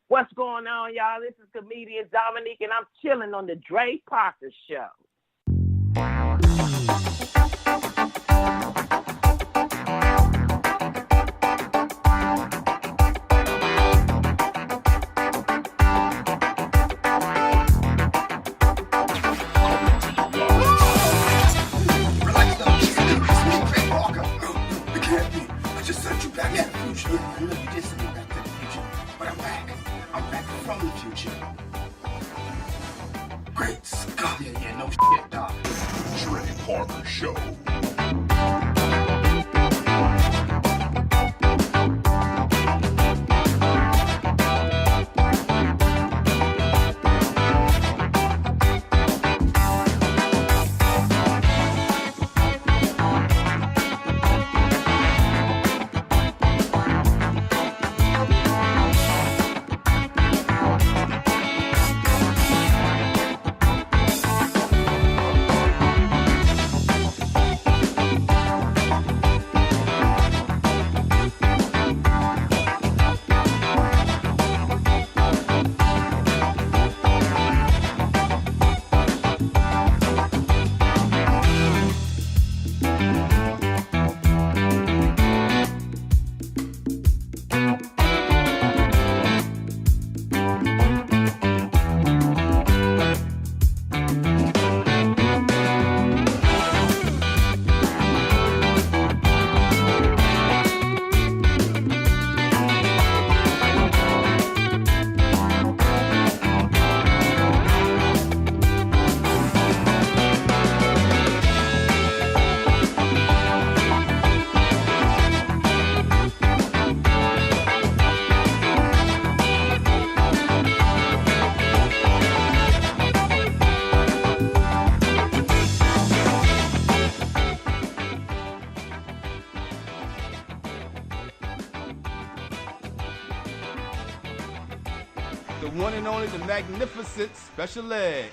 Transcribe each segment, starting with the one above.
What's going on, y'all? This is comedian Dominique, and I'm chilling on the Dre Parker Show. Great Scott. Yeah, no shit, dog. Dre Parker Show. The one and only, the magnificent Special Ed.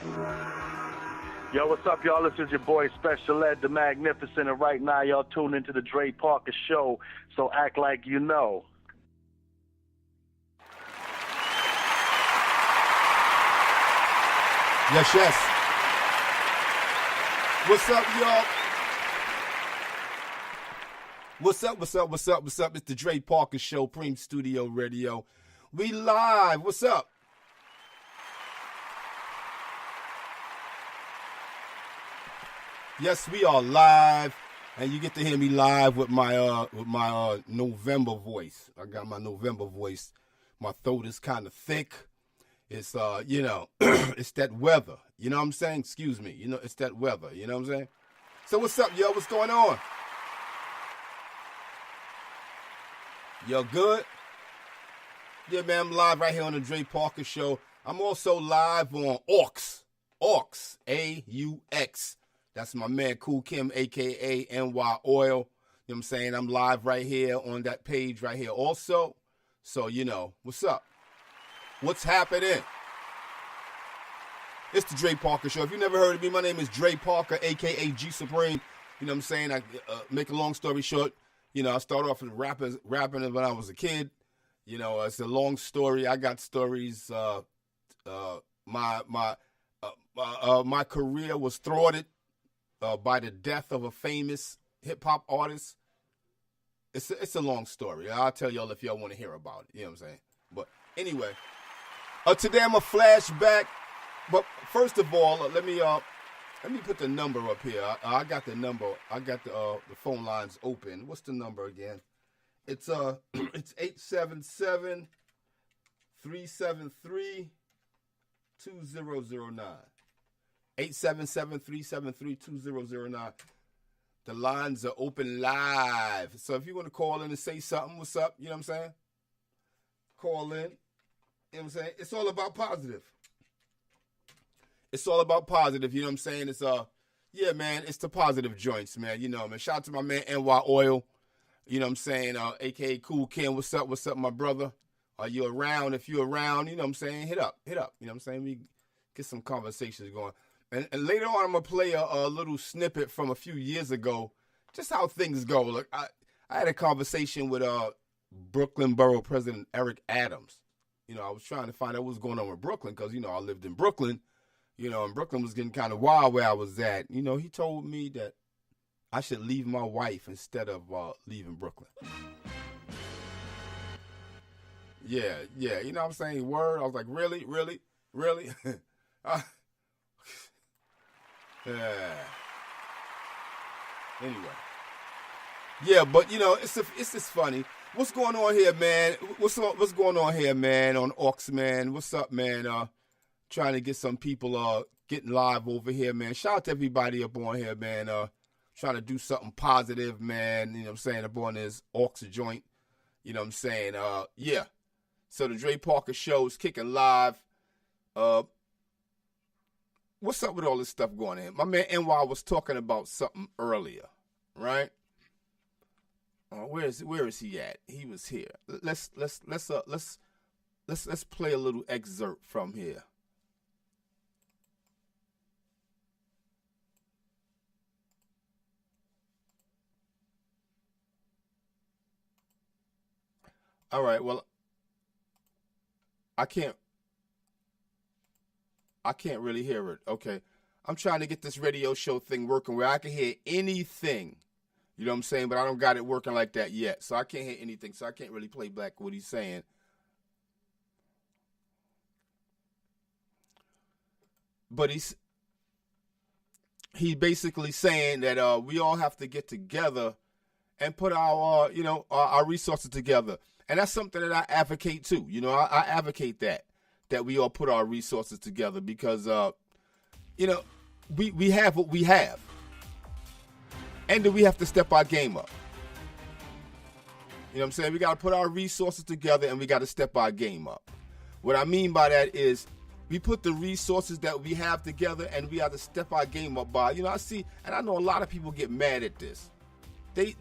Yo, what's up, y'all? This is your boy Special Ed, the Magnificent, and right now y'all tune into the Dre Parker Show, so act like you know. Yes, yes. What's up, y'all? What's up? It's the Dre Parker Show, Preem Studio Radio. We live. What's up? Yes, we are live, and you get to hear me live with my November voice. I got my November voice. My throat is kind of thick. It's it's that weather. You know what I'm saying? Excuse me. It's that weather. You know what I'm saying? So what's up, yo? What's going on? Yo, good? Yeah, man, I'm live right here on the Dre Parker Show. I'm also live on Aux, A-U-X. That's my man, Cool Kim, a.k.a. NY Oil. You know what I'm saying? I'm live right here on that page right here also. So, what's up? What's happening? It's the Dre Parker Show. If you never heard of me, my name is Dre Parker, a.k.a. G Supreme. You know what I'm saying? I make a long story short. I started off as rapping when I was a kid. It's a long story. I got stories. My career was thwarted by the death of a famous hip-hop artist. It's a long story. I'll tell y'all if y'all want to hear about it. You know what I'm saying? But anyway, today I'm a flashback. But first of all, let me put the number up here. I got the number. I got the phone lines open. What's the number again? It's 877-373-2009. 877-373-2009. The lines are open live. So if you want to call in and say something, what's up? You know what I'm saying? Call in. You know what I'm saying? It's all about positive. It's all about positive. You know what I'm saying? It's yeah, man, it's the positive joints, man. Man. Shout out to my man NY Oil. You know what I'm saying? AKA Cool Kim. What's up, my brother? Are you around? If you're around, you know what I'm saying? Hit up. You know what I'm saying? We get some conversations going. And later on, I'm going to play a little snippet from a few years ago, just how things go. Look, I had a conversation with Brooklyn Borough President Eric Adams. I was trying to find out what was going on with Brooklyn because, I lived in Brooklyn, and Brooklyn was getting kind of wild where I was at. He told me that I should leave my wife instead of leaving Brooklyn. Yeah, you know what I'm saying? Word. I was like, really? Yeah. Anyway. Yeah, but it's just funny. What's going on here, man? What's going on here, man? On Aux, man. What's up, man? Trying to get some people getting live over here, man. Shout out to everybody up on here, man. Trying to do something positive, man. You know what I'm saying? Up on this Aux joint. You know what I'm saying? Yeah. So the Dre Parker show is kicking live. What's up with all this stuff going on? My man NY was talking about something earlier, right? Where is he at? He was here. Let's play a little excerpt from here. All right. Well, I can't really hear it. Okay. I'm trying to get this radio show thing working where I can hear anything. You know what I'm saying? But I don't got it working like that yet. So I can't hear anything. So I can't really play back what he's saying. But he's basically saying that we all have to get together and put our resources together. And that's something that I advocate too. I advocate that we all put our resources together because, we have what we have. And then we have to step our game up. You know what I'm saying? We got to put our resources together and we got to step our game up. What I mean by that is we put the resources that we have together and we have to step our game up by, I see, and I know a lot of people get mad at this.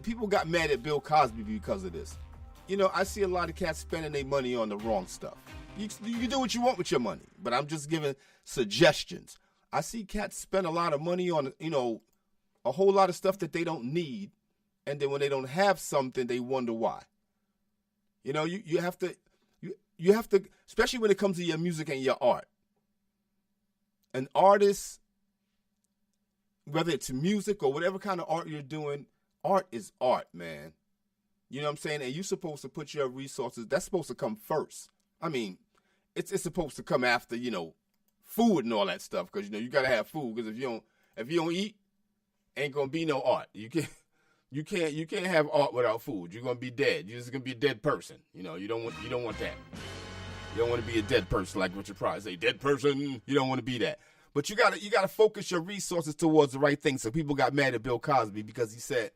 People got mad at Bill Cosby because of this. I see a lot of cats spending their money on the wrong stuff. You do what you want with your money, but I'm just giving suggestions. I see cats spend a lot of money on, a whole lot of stuff that they don't need, and then when they don't have something, they wonder why. You have to, especially when it comes to your music and your art. An artist, whether it's music or whatever kind of art you're doing, art is art, man. You know what I'm saying? And you're supposed to put your resources, that's supposed to come first. I mean, it's supposed to come after, food and all that stuff, because, you got to have food, because if you don't eat, ain't gonna be no art. You can't have art without food. You're gonna be dead. You're just gonna be a dead person. You don't want that. You don't want to be a dead person like Richard Pryor say. Dead person. You don't want to be that. But you gotta focus your resources towards the right thing. So people got mad at Bill Cosby because he said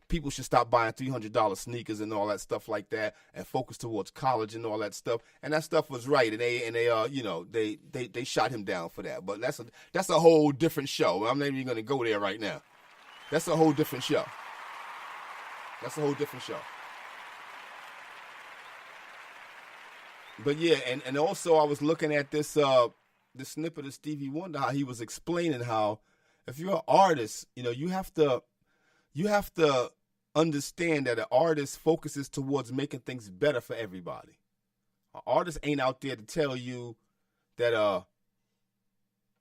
people should stop buying $300 sneakers and all that stuff like that and focus towards college and all that stuff. And that stuff was right. And they shot him down for that. But that's a whole different show. I'm not even gonna go there right now. That's a whole different show. But yeah, and also I was looking at this snippet of Stevie Wonder, how he was explaining how if you're an artist, you have to understand that an artist focuses towards making things better for everybody. An artist ain't out there to tell you that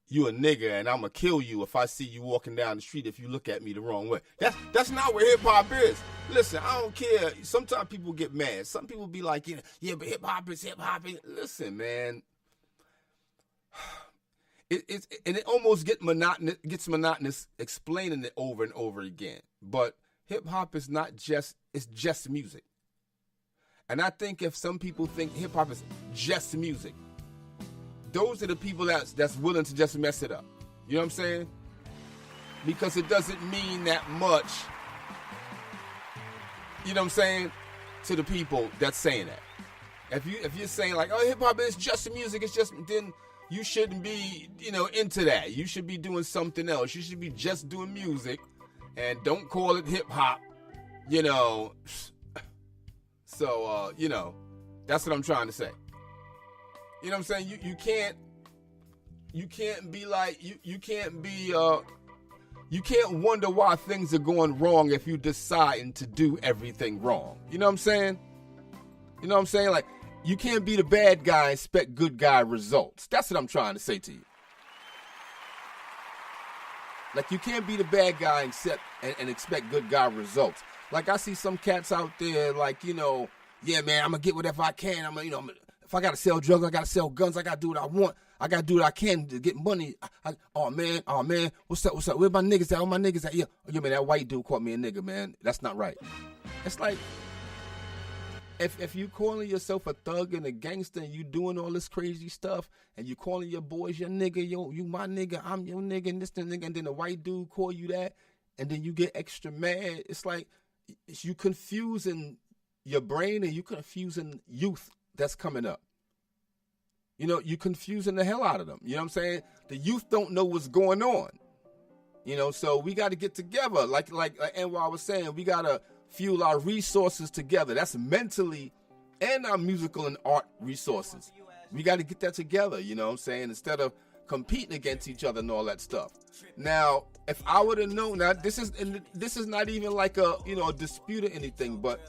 you a nigga and I'm gonna kill you if I see you walking down the street if you look at me the wrong way. That's not what hip hop is. Listen, I don't care. Sometimes people get mad. Some people be like, yeah, but hip hop is hip hop. Listen, man. It almost gets monotonous explaining it over and over again. But hip hop is it's just music. And I think if some people think hip hop is just music, those are the people that's willing to just mess it up. You know what I'm saying? Because it doesn't mean that much, you know what I'm saying, to the people that's saying that. If you're saying like, oh, hip hop is just music, then you shouldn't be, into that. You should be doing something else. You should be just doing music and don't call it hip hop, So, that's what I'm trying to say. You know what I'm saying? You can't be like, you can't wonder why things are going wrong if you deciding to do everything wrong. You know what I'm saying? Like, You can't be the bad guy and expect good guy results. That's what I'm trying to say to you. Like, you can't be the bad guy and expect good guy results. Like, I see some cats out there, like, you know, yeah, man, I'm going to get whatever I can. If I got to sell drugs, I got to sell guns. I got to do what I want. I got to do what I can to get money. Oh, man, what's up? Where my niggas at? All my niggas at? Yeah, man, that white dude called me a nigga, man. That's not right. It's like, if you calling yourself a thug and a gangster and you doing all this crazy stuff and you calling your boys your nigga, you my nigga, I'm your nigga, and this the nigga, and then the white dude call you that, and then you get extra mad. It's like you confusing your brain and you confusing youth that's coming up. You know, you confusing the hell out of them. You know what I'm saying? The youth don't know what's going on. You know, so we got to get together. Like NY was saying, we got to fuel our resources together. That's mentally and our musical and art resources. We got to get that together, you know what I'm saying, instead of competing against each other and all that stuff. Now, if I would have known, now this is not even like a dispute or anything, but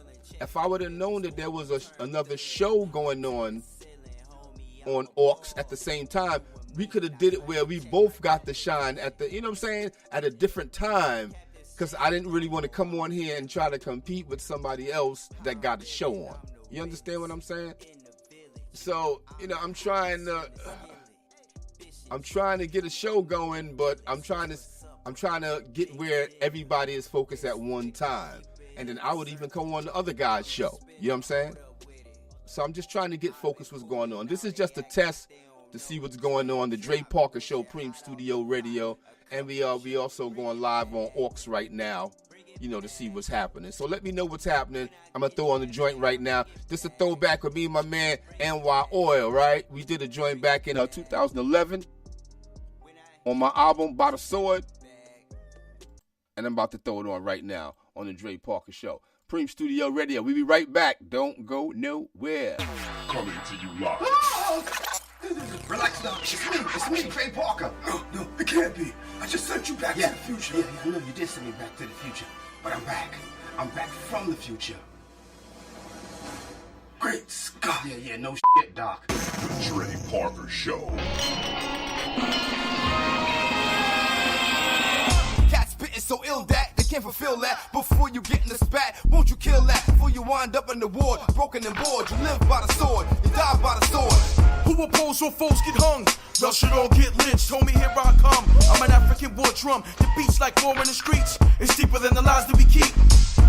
if I would have known that there was another show going on Aux at the same time, we could have did it where we both got the shine at the, you know what I'm saying, at a different time. Because I didn't really want to come on here and try to compete with somebody else that got a show on. You understand what I'm saying? So, you know, I'm trying to get a show going, but I'm trying to get where everybody is focused at one time. And then I would even come on the other guy's show. You know what I'm saying? So I'm just trying to get focused what's going on. This is just a test to see what's going on. The Dre Parker Show, Preem Studio Radio. And we also going live on Aux right now, you know, to see what's happening. So let me know what's happening. I'm going to throw on the joint right now. This is a throwback with me and my man, NY Oil, right? We did a joint back in 2011 on my album, By the Sword. And I'm about to throw it on right now on the Dre Parker Show. Preem Studio Radio. We'll be right back. Don't go nowhere. Coming to you live. Relax now. It's me, Dre Parker. No, it can't be. I just sent you back to the future. Yeah, I know you did send me back to the future. But I'm back. I'm back from the future. Great Scott. Yeah, no shit, Doc. The Dre Parker Show. Cat spitting so ill that they can't fulfill that. Before you get in the spat, won't you kill that? Before you wind up in the ward, broken and bored. You live by the sword, you die by the sword. Who oppose your foes get hung? Y'all should all get lynched. Homie, here I come. I'm an African war drum. The beats like war in the streets. It's deeper than the lies that we keep.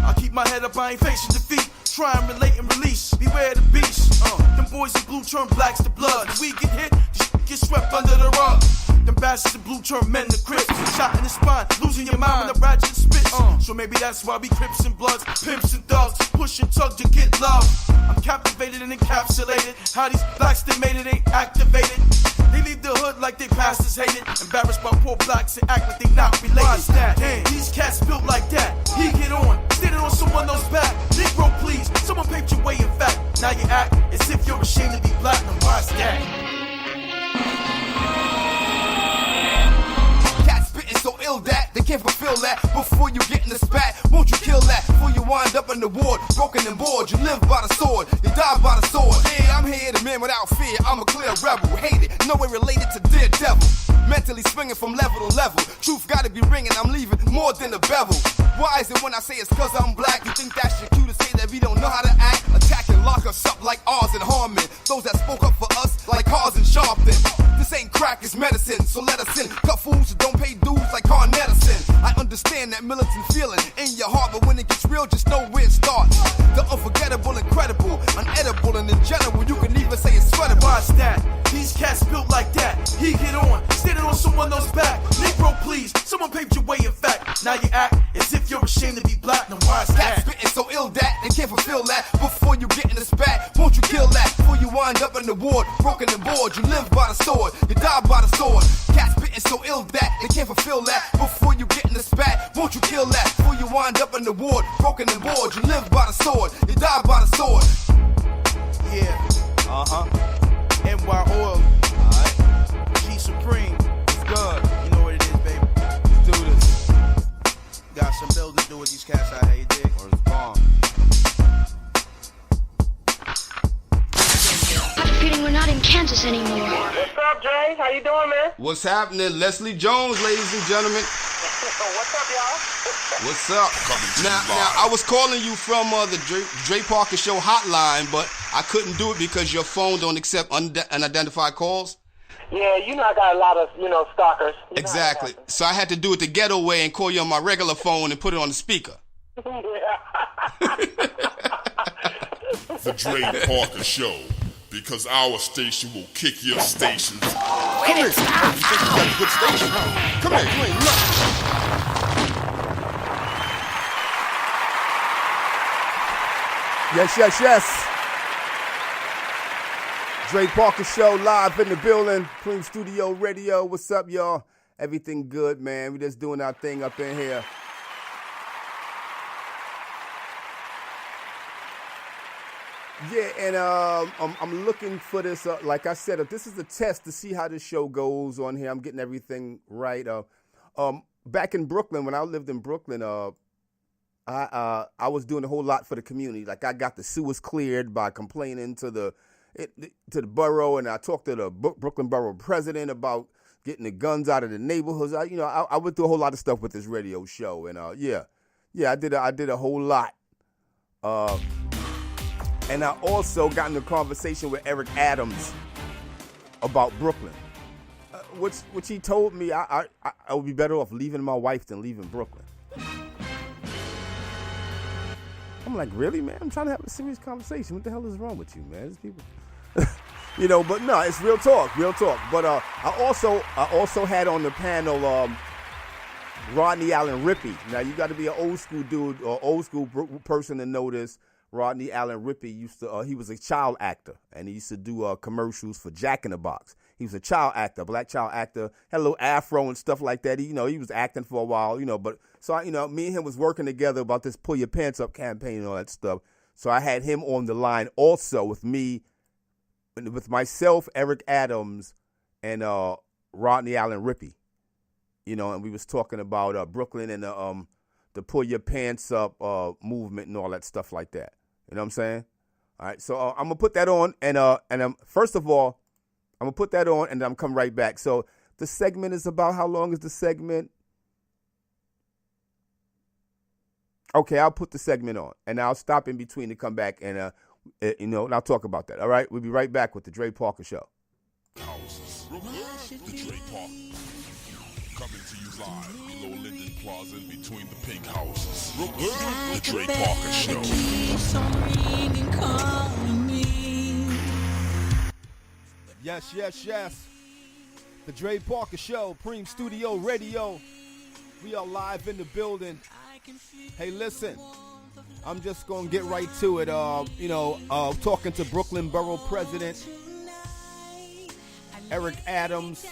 I keep my head up, I ain't facing defeat. Try and relate and release. Beware the beast. Them boys in blue turn blacks to blood. When we get hit, this get swept under the rug. Them bastards in blue turn men to crips. Shot in the spine, losing your mind when the ratchet spits. So maybe that's why we crips and bloods, pimps and thugs, push and tug to get love. I'm captivated and encapsulated. How these blacks they made it ain't activated. They leave the hood like they pastors hate it. Embarrassed by poor blacks and act like they not related. Why's that? Damn, these cats built like that. He get on, standing on someone else's back. Negro, please, someone paved your way in fact. Now you act as if you're ashamed to be black. Now why's that? So ill that they can't fulfill that. Before you get in the spat, won't you kill that? Before you wind up in the ward, broken and bored. You live by the sword, you die by the sword. Yeah, I'm here to man without fear. I'm a clear rebel, hated, no way related to Daredevil. Mentally swinging from level to level. Truth gotta be ringing, I'm leaving more than a bevel. Why is it when I say it's cause I'm black? You think that's your cue to say that we don't know how to act? Attack and lock us up like Oz and Harmon. Those that spoke up for us like Cars and Sharpton. This ain't crack, it's medicine, so let us in. Cut fools who don't pay dues like Con Edison. I understand that militant feeling in your heart, but when it gets real, just know where it starts. The unforgettable, incredible, unedible, and in general, you can even say it's sweatable. Why's that? These cats built like that. He get on, standing on someone else's back. Negro, please, someone paved your way in fact. Now you act as if you're ashamed to be black. Now why's that? Cats spitting so ill that they can't fulfill that. Before you get in the spat, won't you kill that? Before you wind up in the ward, broken and bored. You live by the sword, you die by the sword. Cats spitting so ill that they can't fulfill that. Before you get in the spat, won't you kill that? Before you wind up in the ward, broken and bored. You live by the sword, you die by the sword. Yeah. NY Oil. G Supreme. It's good. You know what it is, baby. Let's do this. Got some building to do with these cats out here, you dig? Or it's bomb. mean we're not in Kansas anymore. What's up, Dre? How you doing, man? What's happening? Leslie Jones, ladies and gentlemen. What's up, y'all? What's up? Now, I was calling you from the Dre Parker Show hotline, but I couldn't do it because your phone don't accept unidentified calls. Yeah, you know I got a lot of, stalkers. Exactly. So I had to do it the ghetto way and call you on my regular phone and put it on the speaker. The Dre Parker Show, because our station will kick your stations. Come here. You think you got a good station, huh? Come here. You ain't nothing. Yes. Dre Parker Show live in the building. Cream Studio Radio. What's up, y'all? Everything good, man. We just doing our thing up in here. Yeah, and I'm looking for this. Like I said, if this is a test to see how this show goes on here, I'm getting everything right. Back in Brooklyn, when I lived in Brooklyn, I was doing a whole lot for the community. Like I got the sewers cleared by complaining to the borough, and I talked to the Brooklyn borough president about getting the guns out of the neighborhoods. I went through a whole lot of stuff with this radio show, and I did a whole lot. And I also got in a conversation with Eric Adams about Brooklyn, which he told me I would be better off leaving my wife than leaving Brooklyn. I'm like, really, man? I'm trying to have a serious conversation. What the hell is wrong with you, man? These people, but no, it's real talk. But I also had on the panel Rodney Allen Rippey. Now you got to be an old school dude or old school person to know this. Rodney Allen Rippey he was a child actor, and he used to do commercials for Jack in the Box. He was a child actor, black child actor, had a little afro and stuff like that. He was acting for a while, but so me and him was working together about this Pull Your Pants Up campaign and all that stuff. So I had him on the line also with myself, Eric Adams, and Rodney Allen Rippey. And we was talking about Brooklyn and the Pull Your Pants Up movement and all that stuff like that. You know what I'm saying? All right, so I'm gonna put that on, and first of all, I'm gonna put that on, and then I'm come right back. So the segment is about how long is the segment? Okay, I'll put the segment on, and I'll stop in between to come back, and and I'll talk about that. All right, we'll be right back with the Dre Parker Show. Houses. The Dre Parker. Coming to you live below Linden Plaza in between the pink houses. The Dre Parker Show. Yes. The Dre Parker Show, Cream Studio Radio. We are live in the building. Hey, listen, I'm just going to get right to it. Talking to Brooklyn Borough President Eric Adams.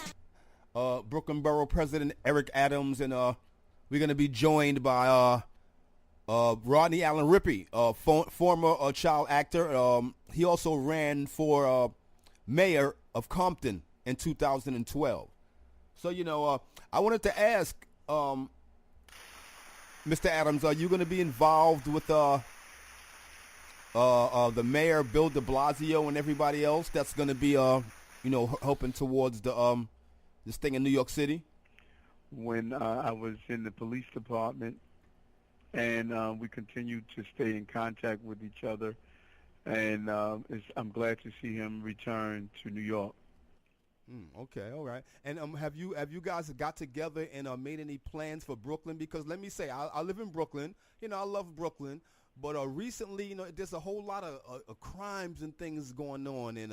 Brooklyn Borough President Eric Adams, and we're going to be joined by Rodney Allen Rippey, former child actor. He also ran for mayor of Compton in 2012. So, I wanted to ask, Mr. Adams, are you going to be involved with the mayor, Bill de Blasio, and everybody else that's going to be, helping towards this thing in New York City? When I was in the police department, and we continued to stay in contact with each other, and I'm glad to see him return to New York. Okay, all right. And have you guys got together and made any plans for Brooklyn? Because let me say, I live in Brooklyn. I love Brooklyn, but recently, there's a whole lot of crimes and things going on, and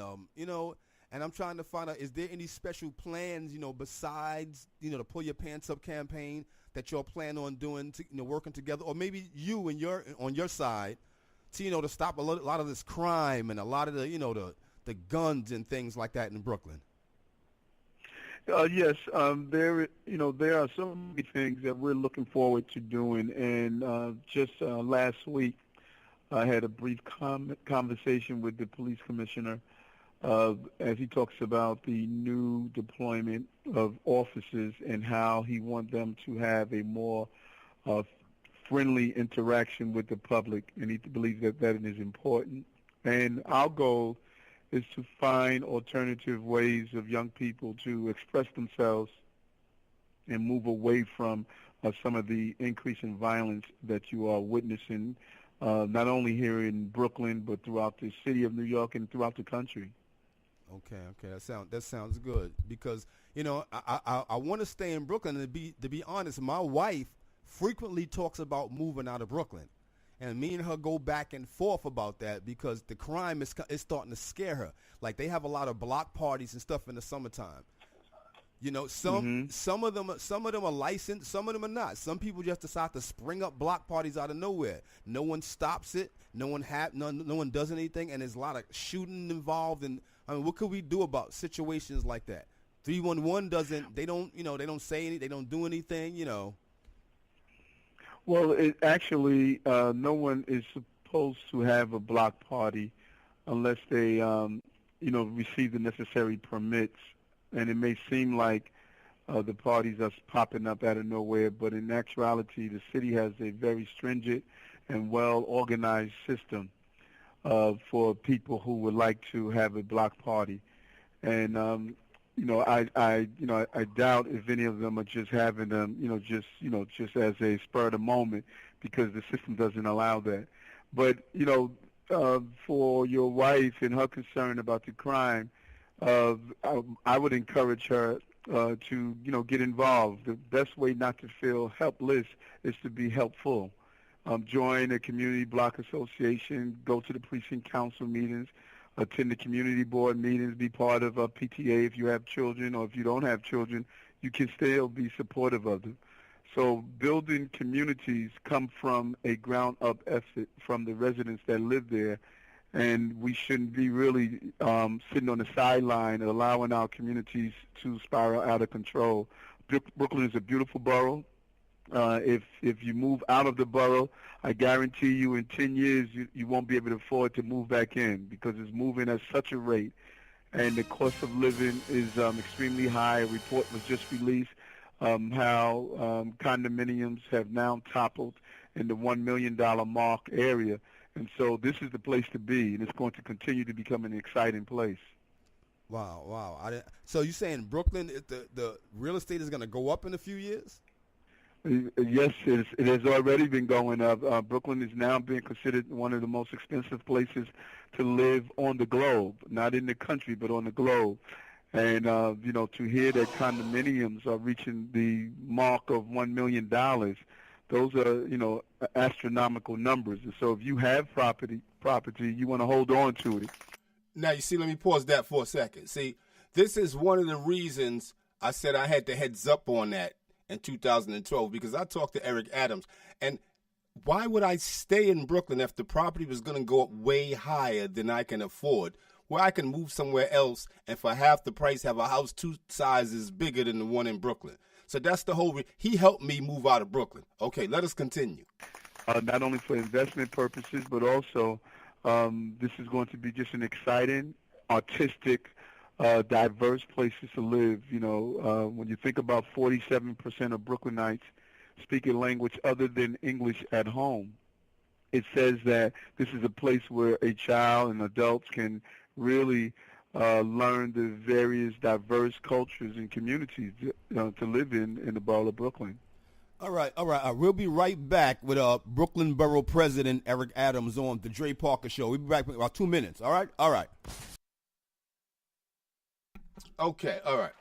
and I'm trying to find out, is there any special plans, besides, the Pull Your Pants Up campaign that y'all plan on doing, working together, or maybe you and on your side, to stop a lot of this crime and a lot of the guns and things like that in Brooklyn? Yes, there are so many things that we're looking forward to doing, and just last week I had a brief conversation with the police commissioner as he talks about the new deployment of officers and how he wants them to have a more friendly interaction with the public, and he believes that is important. And our goal is to find alternative ways of young people to express themselves and move away from some of the increase in violence that you are witnessing, not only here in Brooklyn, but throughout the city of New York and throughout the country. Okay, that sounds good, because I want to stay in Brooklyn, and to be honest, my wife frequently talks about moving out of Brooklyn, and me and her go back and forth about that because the crime is starting to scare her. Like, they have a lot of block parties and stuff in the summertime. Some of them are licensed, some of them are not. Some people just decide to spring up block parties out of nowhere. No one stops it. No one does anything, and there's a lot of shooting involved. And I mean, what could we do about situations like that? 311 doesn't. They don't say anything. They don't do anything. Well, actually, no one is supposed to have a block party unless they, receive the necessary permits. And it may seem like the parties are popping up out of nowhere, but in actuality, the city has a very stringent and well-organized system for people who would like to have a block party. And I doubt if any of them are just having them, just as a spur of the moment, because the system doesn't allow that. But for your wife and her concern about the crime, I would encourage her to get involved. The best way not to feel helpless is to be helpful. Join a community block association, go to the precinct council meetings, attend the community board meetings, be part of a PTA if you have children, or if you don't have children, you can still be supportive of them. So building communities come from a ground-up effort from the residents that live there, and we shouldn't be really sitting on the sideline and allowing our communities to spiral out of control. Brooklyn is a beautiful borough. If you move out of the borough, I guarantee you in 10 years you won't be able to afford to move back in, because it's moving at such a rate, and the cost of living is extremely high. A report was just released how condominiums have now toppled in the $1 million mark area. And so this is the place to be, and it's going to continue to become an exciting place. Wow. So you're saying Brooklyn, the real estate is going to go up in a few years? Yes, it has already been going up. Brooklyn is now being considered one of the most expensive places to live on the globe, not in the country, but on the globe. And, to hear that condominiums are reaching the mark of $1 million, those are, astronomical numbers. And so if you have property, you want to hold on to it. Now, you see, let me pause that for a second. See, this is one of the reasons I said I had the heads up on that in 2012, because I talked to Eric Adams. And why would I stay in Brooklyn if the property was going to go up way higher than I can afford, where I can move somewhere else and for half the price have a house 2 sizes bigger than the one in Brooklyn? So that's the whole he helped me move out of Brooklyn. Okay, let us continue. Not only for investment purposes, but also this is going to be just an exciting, artistic, diverse places to live. When you think about 47% of Brooklynites speak a language other than English at home, it says that this is a place where a child and adults can really learn the various diverse cultures and communities to live in the borough of Brooklyn. All right. We'll be right back with Brooklyn Borough President Eric Adams on the Dre Parker Show. We'll be back in about 2 minutes. All right. Okay. All right.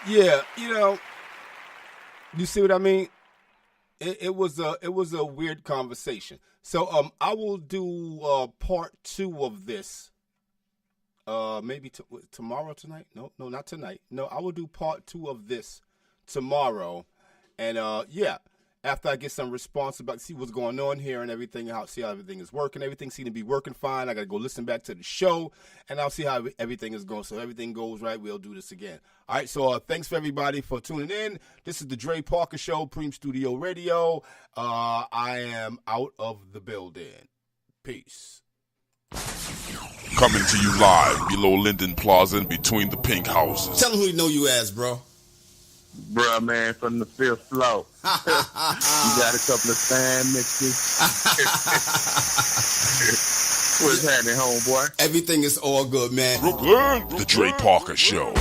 Yeah. You see what I mean? It was a weird conversation. So I will do part 2 of this. Maybe tomorrow, tonight? No, not tonight. No, I will do part 2 of this tomorrow. And after I get some response about see what's going on here and everything, I'll see how everything is working. Everything seems to be working fine. I got to go listen back to the show, and I'll see how everything is going. So if everything goes right, we'll do this again. All right, so thanks for everybody for tuning in. This is the Dre Parker Show, Preem Studio Radio. I am out of the building. Peace. Coming to you live below Linden Plaza and between the pink houses. Tell them who you know you as, bro. Bruh, man, from the 5th floor. got a couple of fan mixes. What's happening, homeboy? Everything is all good, man. The Dre Parker Show.